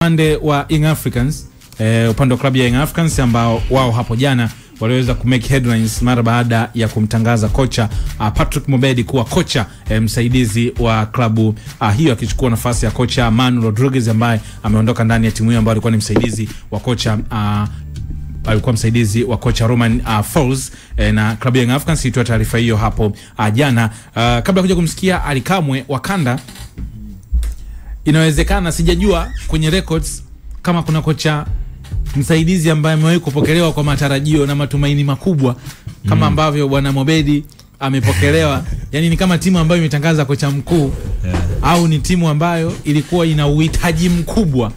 Upande wa Young Africans, upande wa klabu ya Young Africans ambao wao hapo jana waliweza kumake headlines mara baada ya kumtangaza kocha Patrick Mabedi kuwa kocha msaidizi wa klabu hiyo, akichukua nafasi ya kocha Manu Rodriguez ambaye ameondoka ndani ya timu hiyo, ambaye alikuwa ni msaidizi wa kocha Romain Folz, na klabu ya Young Africans ilitoa taarifa hiyo hapo jana. Kabla kuja kumsikia Ali Kamwe Wakanda, inawezekana, sijajua kwenye records kama kuna kocha msaidizi ambaye amewahi kupokelewa kwa matarajio na matumaini makubwa kama ambavyo bwana Mabedi amepokelewa. Yani ni kama timu ambayo imetangaza kocha mkuu, au ni timu ambayo ilikuwa ina uhitaji mkubwa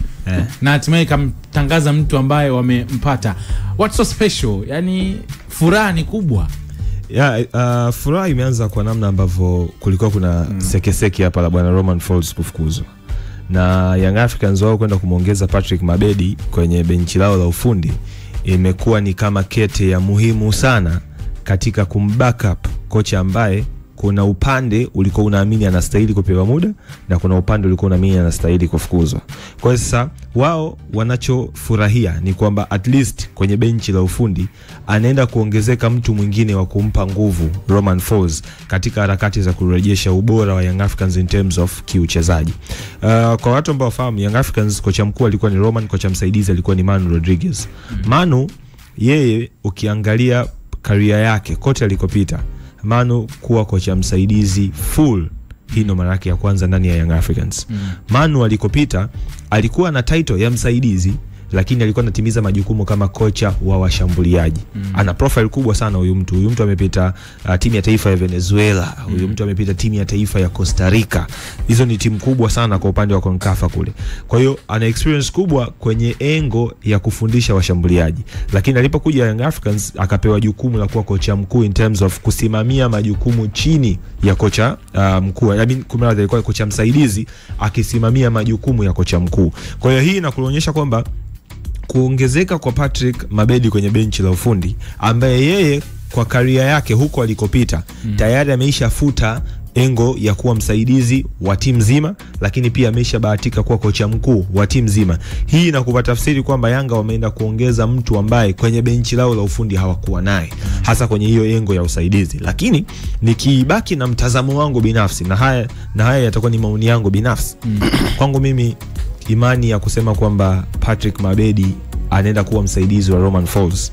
na hatimaye kamtangaza mtu ambaye wamempata. What's so special? Yani furaha ni kubwa. Furaha imeanza kwa namna ambavyo kulikuwa kuna sekeseki hapa la bwana Romain Folz kufukuzwa, na Young Africans wao kwenda kumuongeza Patrick Mabedi kwenye benchi lao la ufundi imekuwa ni kama kete ya muhimu sana katika kumbackup kocha ambaye kuna upande ulikuwa unaamini anastahili kupewa muda na kuna upande ulikuwa unaamini anastahili kufukuzwa. Kwa hiyo sasa wao wanachofurahia ni kwamba at least kwenye benchi la ufundi anaenda kuongezeka mtu mwingine wa kumpa nguvu Romain Folz katika harakati za kurejesha ubora wa Young Africans in terms of kiuchezaji. Kwa watu ambao wafahamu, Young Africans kocha mkuu alikuwa ni Romain, kocha msaidizi alikuwa ni Manu Rodriguez. Manu yeye ukiangalia career yake kote alikopita, Manu kuwa kocha msaidizi full, hii ndo mara yake ya kwanza ndani ya Young Africans. Manu alikopita alikuwa na title ya msaidizi, lakini alikuwa anatimiza majukumu kama kocha wa washambuliaji. Ana profile kubwa sana huyu mtu. Huyu mtu amepita timu ya taifa ya Venezuela, huyu mtu amepita timu ya taifa ya Costa Rica. Hizo ni timu kubwa sana kwa upande wa CONCACAF kule. Kwa hiyo ana experience kubwa kwenye engo ya kufundisha washambuliaji. Lakini alipokuja Young Africans akapewa jukumu la kuwa kocha mkuu in terms of kusimamia majukumu chini ya kocha mkuu. Kumradhi, alikuwa kocha msaidizi akisimamia majukumu ya kocha mkuu. Kwa hiyo hii inakuonyesha kwamba kuongezeka kwa Patrick Mabedi kwenye benchi la ufundi, ambaye yeye kwa career yake huko alikopita tayari ameishafuta engo ya kuwa msaidizi wa timu nzima, lakini pia ameshabahatika kuwa kocha mkuu wa timu nzima. Hii inakupa tafsiri kwamba Yanga wameenda kuongeza mtu ambaye kwenye benchi lao la ufundi hawakuwa naye, hasa kwenye hiyo engo ya usaidizi. Lakini nikibaki na mtazamo wangu binafsi, na haya yatakuwa ni maoni yangu binafsi, kwangu mimi imani ya kusema kwamba Patrick Mabedi anaenda kuwa msaidizi wa Romain Folz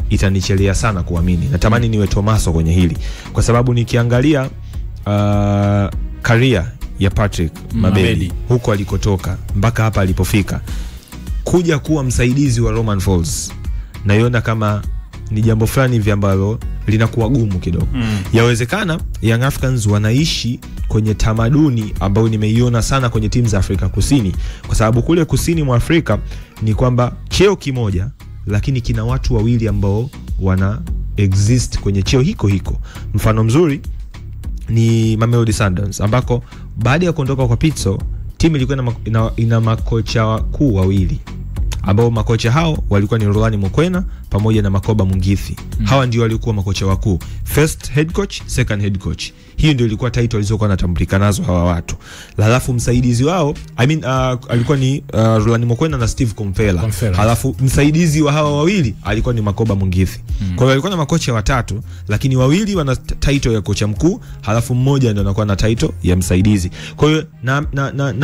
itanichelea sana kuamini. Natamani niwe Tomaso kwenye hili, kwa sababu nikiangalia career ya Patrick Mabedi huko alikotoka mpaka hapa alipofika, kuja kuwa msaidizi wa Romain Folz naiona kama ni jambo fulani hivi ambalo linakuwa gumu kidogo. Yawezekana Young Africans wanaishi kwenye tamaduni ambayo nimeiona sana kwenye timu za Afrika Kusini, kwa sababu kule kusini mwa Afrika ni kwamba cheo kimoja lakini kina watu wawili ambao wana exist kwenye cheo hiko. Mfano mzuri ni Mamelodi Sundowns, ambako baada ya kuondoka kwa Pitso timu ilikuwa ina makocha wakuu wawili, ambao makocha hao walikuwa ni Rulani Mokwena pamoja na Makoba Mungithi. Hawa ndio walikuwa makocha wakuu, first head coach, second head coach. Hiyo ndio ilikuwa title walizokuwa wanatambulika nazo hawa watu. Halafu msaidizi wao alikuwa ni Rulani Mokwena na Steve Komfela. Halafu msaidizi wa hawa wawili alikuwa ni Makoba Mungithi. Kwa hiyo walikuwa na makocha watatu, lakini wawili wana title ya kocha mkuu, halafu mmoja ndio anakuwa na title ya msaidizi. Kwa hiyo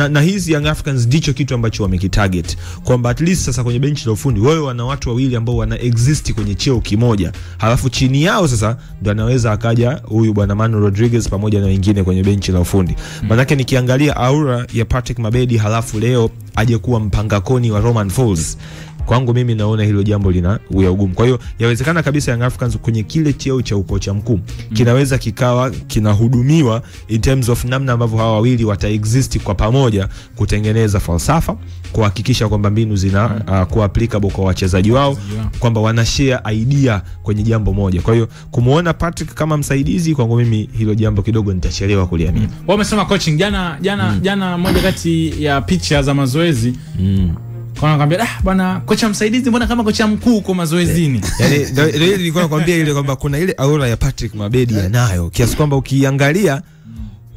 na hizi Young Africans ndicho kitu ambacho wamekitarget, kwamba at least sasa kwenye benchi la ufundi wao wana watu wawili ambao wana exist kwenye cheo kimoja, halafu chini yao sasa ndio anaweza akaja huyu bwana Manu Rodriguez pamoja na wengine kwenye benchi la ufundi. Manake nikiangalia aura ya Patrick Mabedi halafu leo aje kuwa mpangakoni wa Romain Folz, kwangu mimi naona hilo jambo lina ugumu. Kwa hiyo yawezekana kabisa Young Africans kwenye kile cheo cha ukocha mkuu kinaweza kikawa kinahudumiwa in terms of namna ambavyo hawa wawili wataexist kwa pamoja kutengeneza falsafa, kuhakikisha kwamba mbinu zina kuwa applicable kwa wachezaji wao, kwamba wana share idea kwenye jambo moja. Kwa hiyo kumuona Patrick kama msaidizi, kwangu mimi hilo jambo kidogo nitachelewa kuliamini. Wamesema coaching jana moja kati ya picha za mazoezi Kwa nakwambia bwana kocha msaidizi mbona kama kocha mkuu kwa mazoezini. Yaani ndio nilikuwa nakwambia ile kwamba kuna ile aura ya Patrick Mabedi anayo, kiasi kwamba ukiangalia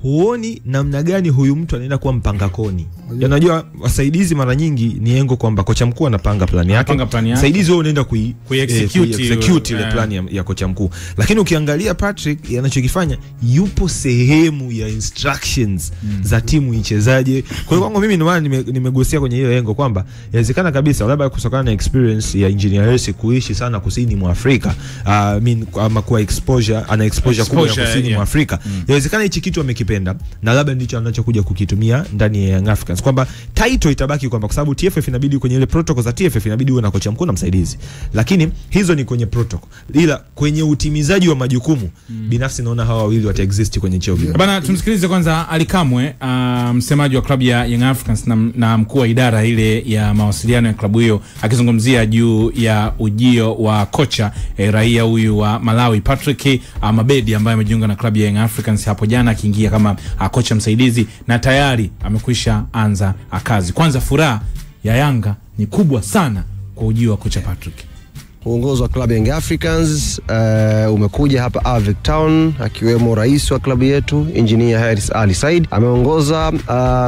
huoni namna gani huyu mtu anaenda kuwa mpanga koni. Unajua wasaidizi mara nyingi ni engo kwamba kocha mkuu anapanga plani yake, msaidizi wewe unaenda execute ile plani ya kocha mkuu. Lakini ukiangalia Patrick anachokifanya, yupo sehemu ya instructions za timu ichezaje. Kwa hiyo kwangu mimi ndio maana nimegusia kwenye hiyo engo kwamba inawezekana kabisa labda kutokana na experience ya Engineer Hersi kuishi sana kusini mwa Afrika, ama kwa exposure kubwa ya kusini mwa Afrika, inawezekana hichi kitu amekipenda na labda ndicho anachokuja kukitumia ndani ya Young Africans, kwamba title itabaki kwamba kwa sababu TFF inabidi kwenye ile protocol za TFF inabidi uwe na kocha mkuu na msaidizi, lakini hizo ni kwenye protocol, ila kwenye utimizaji wa majukumu binafsi naona hawa wawili wata exist kwenye cheo hicho. Bana, tumsikilize kwanza Ali Kamwe, msemaji wa klabu ya Young Africans na mkuu wa idara ile ya mawasiliano ya klabu hiyo, akizungumzia juu ya ujio wa kocha raia huyu wa Malawi Patrick Mabedi ambaye amejiunga na klabu ya Young Africans hapo jana akiingia kama kocha msaidizi na tayari amekwisha anza kazi. Kwanza furaha ya Yanga ni kubwa sana kwa ujio wa kocha Patrick. Uongozi wa klabu ya Young Africans umekuja hapa Avic Town, akiwemo rais wa klabu yetu Engineer Hersi Ali Said. Ameongoza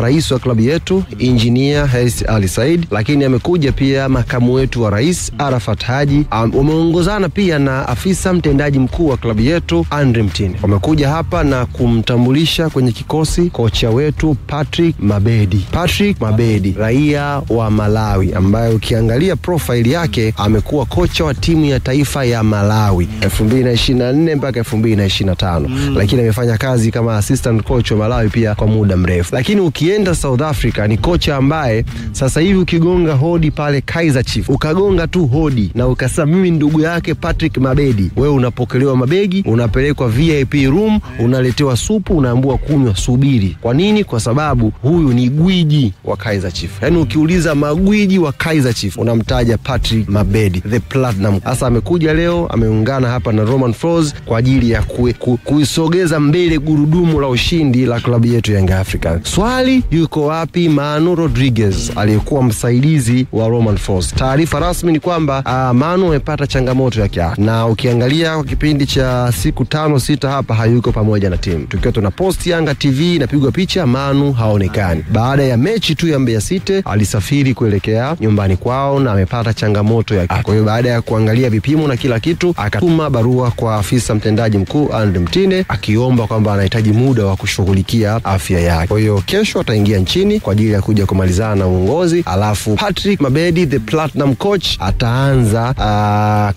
rais wa klabu yetu Engineer Hersi Ali Said, lakini amekuja pia makamu wetu wa rais Arafat Haji. Umeongozana pia na afisa mtendaji mkuu wa klabu yetu Andre Mtini. Wamekuja hapa na kumtambulisha kwenye kikosi kocha wetu Patrick Mabedi. Patrick Mabedi, raia wa Malawi, ambaye ukiangalia profile yake amekuwa kocha wa timu ya taifa ya Malawi 2024 mpaka 2025, lakini amefanya kazi kama assistant coach wa Malawi pia kwa muda mrefu. Lakini ukienda South Africa ni kocha ambaye sasa hivi ukigonga hodi pale Kaizer Chiefs, ukagonga tu hodi na ukasema mimi ndugu yake Patrick Mabedi, wewe unapokelewa mabegi, unapelekwa VIP room, unaletewa supu, unaambiwa kunywa, subiri. Kwa nini? Kwa sababu huyu ni gwiji wa Kaizer Chiefs. Yaani ukiuliza magwiji wa Kaizer Chiefs unamtaja Patrick Mabedi, the Platinum. Sasa amekuja leo, ameungana hapa na Romain Folz kwa ajili ya kuisogeza mbele gurudumu la ushindi la klabu yetu Young Africans. Swali, yuko wapi Manu Rodriguez aliyekuwa msaidizi wa Romain Folz? Taarifa rasmi ni kwamba Manu amepata changamoto ya kiafya, na ukiangalia kwa kipindi cha siku 5-6 hapa hayuko pamoja na timu. Tukiwa tuna post Yanga TV inapigwa picha, Manu haonekani. Baada ya mechi tu ya Mbeya City alisafiri kuelekea nyumbani kwao na amepata changamoto ya. Kwa hiyo baada ya kuangalia vipimo na kila kitu, akatuma barua kwa afisa mtendaji mkuu Andre Mtine akiomba kwamba anahitaji muda wa kushughulikia afya yake. Kwa hiyo kesho ataingia nchini kwa ajili ya kuja kumalizana na uongozi, alafu Patrick Mabedi, the Platinum coach, ataanza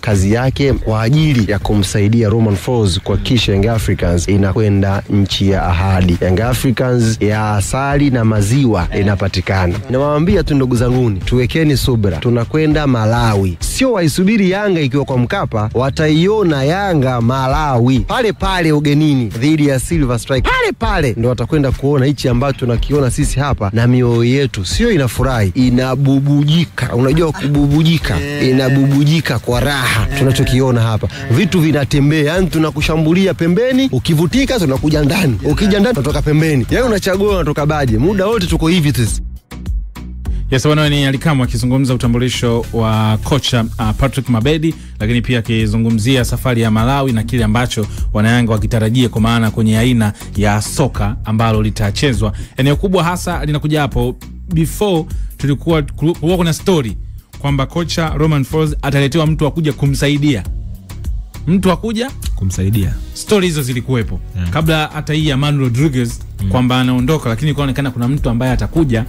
kazi yake kwa ajili ya kumsaidia Romain Folz kuhakikisha Young Africans inakwenda nchi ya ahadi. Young Africans ya asali na maziwa inapatikana. Nawaambia tu ndugu zanguni, tuwekeni subira, tunakwenda Malawi. Sio waisubiri Yanga ikiwa kwa Mkapa, wataiona Yanga Malawi pale pale ugenini dhidi ya Silver Strike. Pale ndo watakwenda kuona hichi ambacho tunakiona sisi hapa, na mioyo yetu sio inafurahi, inabubujika. Unajua kububujika, inabubujika kwa raha tunachokiona hapa. Vitu vinatembea, yani tunakushambulia pembeni, ukivutika tunakuja ndani, ukija ndani tunatoka pembeni. Yaani unachagua unatoka baje. Muda wote tuko hivi tu. Yes, bwana, ni Ali Kamwe akizungumza utambulisho wa kocha Patrick Mabedi, lakini pia akizungumzia safari ya Malawi na kile ambacho wanayanga wakitarajia, kwa maana kwenye aina ya soka ambalo litachezwa. Eneo kubwa hasa linakuja hapo. Before tulikuwa kuna story kwamba kocha Romain Folz ataletewa mtu akuja kumsaidia. Mtu akuja kumsaidia. Story hizo zilikuwepo kabla hata hii ya Manu Rodriguez kwamba anaondoka, lakini kuonekana kuna mtu ambaye atakuja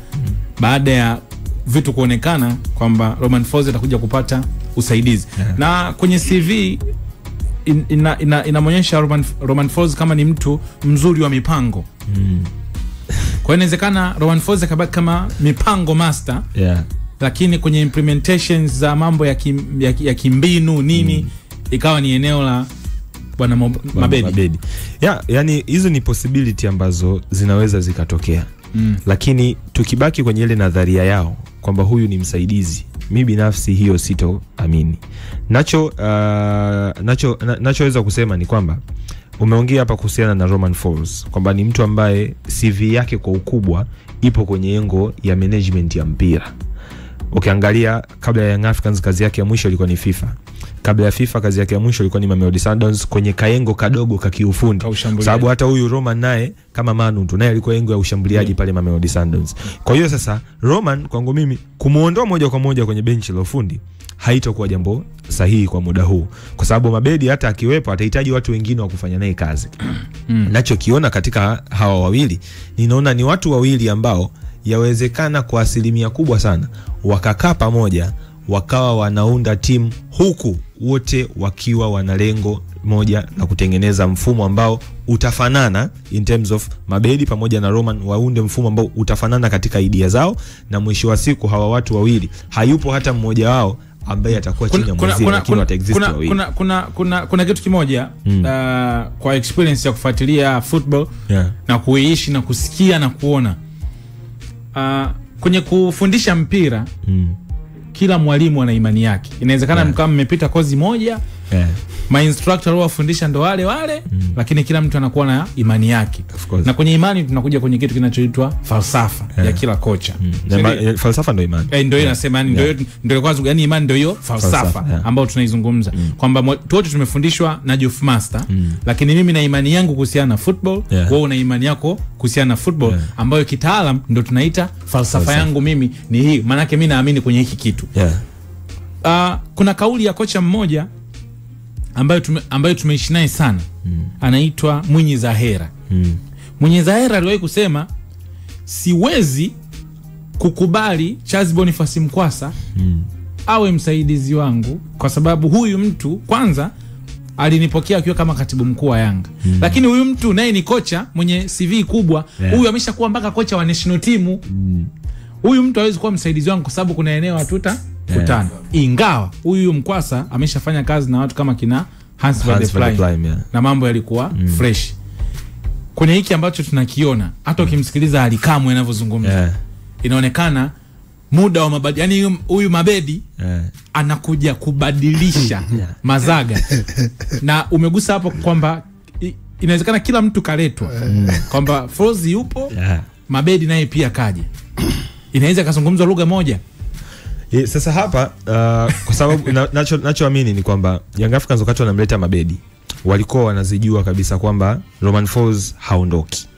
baada ya vitu kuonekana kwamba Romain Folz atakuja kupata usaidizi. Na kwenye CV inamonyesha Romain Folz kama ni mtu mzuri wa mipango. Kwa inawezekana Romain Folz akabaki kama mipango master. Lakini kwenye implementations za mambo ya kimbinu nini ikawa ni eneo la bwana Mabedi. Yani hizo ni possibility ambazo zinaweza zikatokea. Lakini tukibaki kwenye ile nadharia yao kwamba huyu ni msaidizi, mimi binafsi hiyo sitoamini. Nachoweza kusema ni kwamba umeongea hapa kuhusiana na Romain Folz kwamba ni mtu ambaye CV yake kwa ukubwa ipo kwenye engo ya management ya mpira. Ukiangalia kabla ya Young Africans kazi yake ya mwisho ilikuwa ni FIFA. Kabla ya FIFA kazi yake ya mwisho ilikuwa ni Mamelodi Sundowns kwenye kaengo kadogo kakiufundi. Sababu hata huyu Roman naye kama Manu tu naye alikuwa engo ya ushambuliaji pale Mamelodi Sundowns. Kwa hiyo sasa Roman kwangu mimi kumuondoa moja kwa moja kwenye benchi la ufundi haitakuwa jambo sahihi kwa muda huu, kwa sababu Mabedi hata akiwepo atahitaji watu wengine wa kufanya naye kazi. Nachokiona katika hawa wawili, ninaona ni watu wawili ambao yawezekana kwa asilimia kubwa sana wakakaa pamoja wakawa wanaunda timu, huku wote wakiwa wana lengo moja la kutengeneza mfumo ambao utafanana in terms of Mabedi pamoja na Roman waunde mfumo ambao utafanana katika idea zao, na mwisho wa siku hawa watu wawili hayupo hata mmoja wao ambaye atakuwa chini ya mwenzie, lakini wataexist wawili. Kuna kitu kimoja kwa experience ya kufuatilia football na kuishi na kusikia na kuona kwenye kufundisha mpira kila mwalimu ana imani yake. Inawezekana kama mmepita kozi moja my instructor wafundisha ndo wale lakini kila mtu anakuwa na imani yake. Na kwenye imani tunakuja kwenye kitu kinachoitwa falsafa ya kila kocha. Falsafa ndo imani. Ndio inasema yani ndio kwanza yani imani ndio hiyo falsafa ambayo tunaizungumza kwamba wote tumefundishwa na Youth Master lakini mimi na imani yangu kuhusiana na football, wewe una imani yako kuhusiana na football ambayo kitaalam ndio tunaita falsafa yangu mimi ni hii, maana yake mimi naamini kwenye hiki kitu. Kuna kauli ya kocha mmoja ambayo tumeishi naye sana anaitwa Mwinyi Zahera. Mwinyi Zahera aliwahi kusema siwezi kukubali Charles Boniface Mkwasa awe msaidizi wangu kwa sababu huyu mtu kwanza alinipokea akiwa kama katibu mkuu wa Yanga. Lakini huyu mtu naye ni kocha mwenye CV kubwa. Huyu ameshakuwa mpaka kocha wa national team. Huyu mtu hawezi kuwa msaidizi wangu kwa sababu kuna eneo hatuta kutana. Ingawa huyu Mkwasa ameshafanya kazi na watu kama kina Hans van der Fly na mambo yalikuwa fresh. Kwenye hiki ambacho tunakiona hata ukimsikiliza Alikamwe anavyozungumza inaonekana muda wa mabadi, yani huyu Mabedi anakuja kubadilisha mazaga. Na umegusa hapo kwamba inawezekana kila mtu kaletwa kwamba Frozi yupo Mabedi naye pia kaje, inaweza kazungumzwa lugha moja. Sasa hapa kwa sababu nachoamini ni kwamba Young Africans wakati wanamleta Mabedi walikuwa wanazijua kabisa kwamba Romain Folz haondoki.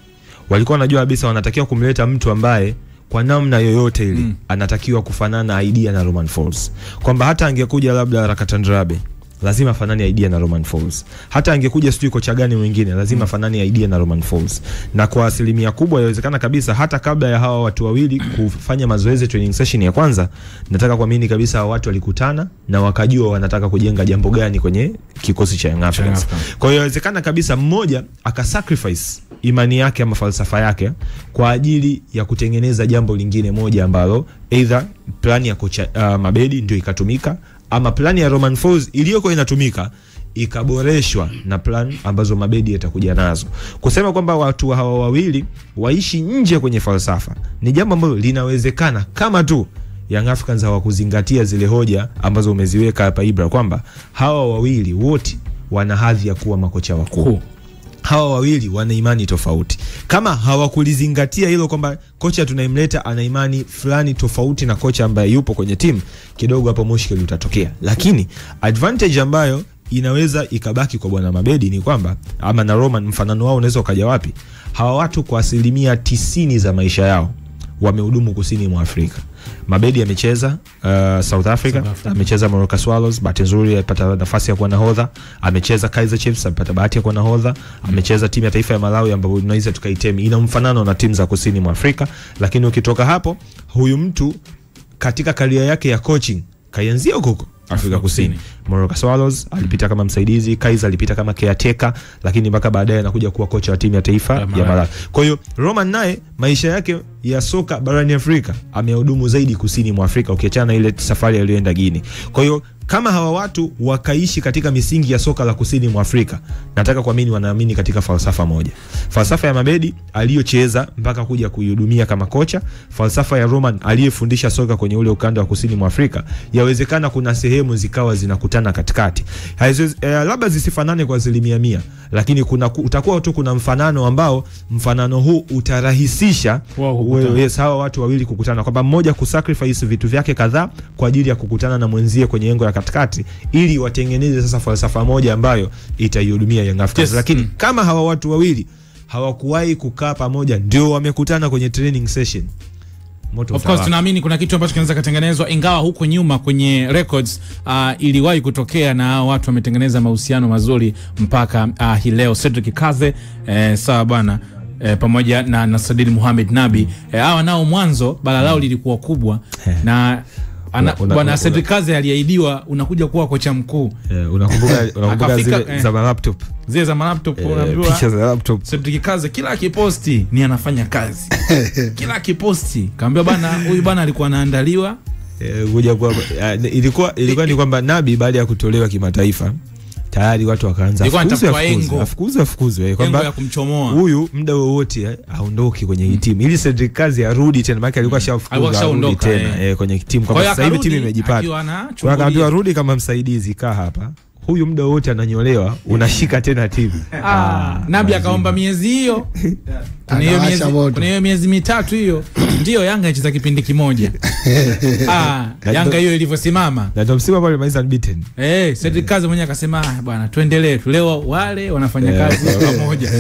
Walikuwa wanajua kabisa wanatakiwa kumleta mtu ambaye kwa namna yoyote ile anatakiwa kufanana idea na Romain Folz, kwamba hata angekuja labda Rakatandrabe lazima fanani idea na Romain Folz, hata angekuja sijui kocha gani mwingine lazima fanani idea na Romain Folz. Na kwa asilimia kubwa inawezekana kabisa hata kabla ya hawa watu wawili kufanya mazoezi training session ya kwanza, nataka kuamini kabisa hawa watu walikutana na wakajua wanataka kujenga jambo gani kwenye kikosi cha Young Africans. Kwa hiyo inawezekana kabisa mmoja akasacrifice imani yake ama falsafa yake kwa ajili ya kutengeneza jambo lingine moja ambalo either plan ya kocha Mabedi ndio ikatumika ama plani ya Romain Folz iliyokuwa inatumika ikaboreshwa na plan ambazo Mabedi atakuja nazo. Kusema kwamba watu hawa wawili waishi nje kwenye falsafa ni jambo ambalo linawezekana kama tu Young Africans hawakuzingatia zile hoja ambazo umeziweka hapa Ibra, kwamba hawa wawili wote wana hadhi ya kuwa makocha wakuu. Hawa wawili wana imani tofauti. Kama hawakulizingatia hilo kwamba kocha tunaimleta ana imani fulani tofauti na kocha ambaye yupo kwenye timu, kidogo hapo mushkeli utatokea. Lakini advantage ambayo inaweza ikabaki kwa bwana Mabedi ni kwamba ama na Roman mfanano wao unaweza ukaja wapi? Hawa watu kwa asilimia 90 za maisha yao wamehudumu kusini mwa Afrika. Mabedi amecheza South Africa, amecheza Moroka Swallows, bahati nzuri alipata nafasi ya kuwa nahodha, amecheza Kaizer Chiefs, alipata bahati ya kuwa nahodha, amecheza timu ya taifa ya Malawi ambayo tunaweza tukaitemi ina mfanano na timu za kusini mwa Afrika. Lakini ukitoka hapo, huyu mtu katika career yake ya coaching kaanzia huko Afrika Kusini. Moroka Swallows alipita kama msaidizi, Kaizer alipita kama caretaker, lakini mpaka baadaye anakuja kuwa kocha wa timu ya taifa ya Malawi. Kwa hiyo Roman naye maisha yake ya soka barani Afrika amehudumu zaidi kusini mwa Afrika, ukiachana ile safari aliyoenda Guinea. Kwa hiyo kama hawa watu wakaishi katika misingi ya soka la kusini mwa Afrika, nataka kuamini wanaamini katika falsafa moja. Falsafa ya Mabedi aliyocheza mpaka kuja kuihudumia kama kocha, falsafa ya Roman aliyefundisha soka kwenye ule ukanda wa kusini mwa Afrika, yawezekana kuna sehemu zikawa zinakutana katikati. Labda zisifanane kwa 100%, lakini utakuwa tu kuna mfanano ambao mfanano huu utarahisisha hawa watu wawili kukutana, kwamba mmoja kusacrifice vitu vyake kadhaa kwa ajili ya kukutana na mwenzie kwenye engo ya katikati, ili watengeneze sasa falsafa moja ambayo itaihudumia Young Africans. Lakini kama hawa watu wawili hawakuwahi kukaa pamoja, ndio wamekutana kwenye training session, of course tunaamini kuna kitu ambacho kinaweza kutengenezwa, ingawa huko nyuma kwenye records iliwahi kutokea na watu wametengeneza mahusiano mazuri mpaka hii leo. Cedric Kaze sawa bwana, pamoja na Sadid Mohamed Nabi, hawa nao mwanzo bara lao lilikuwa kubwa na bwana Cedric Kaze aliahidiwa unakuja kuwa kocha mkuu. Unakumbuka zile za laptop, unaambiwa picha za laptop. Cedric Kaze kila akiposti ni anafanya kazi. Kila akiposti kaambia bwana huyu bwana alikuwa anaandaliwa kuja kwa ilikuwa ni kwamba Nabi baada ya kutolewa kimataifa tayari watu wakaanza afukuzwe kwamba huyu muda wowote aondoke kwenye hii timu, ili Cedric Kaze arudi tena, maana alikuwa shafukuzwa tena kwenye timu, kwa sasa hivi timu imejipata, wakaambiwa rudi kama msaidizi, kaa hapa, huyu muda wote ananyolewa, unashika tena timu. Nabi akaomba miezi hiyo. Kuna hiyo miezi mitatu hiyo ndio Yanga inacheza kipindi kimoja. Yanga hiyo ilivyosimama na ndio msimu pale maiza unbeaten. Cedric Kaze mwenyewe akasema bwana tuendelee tu, leo wale wanafanya kazi pamoja.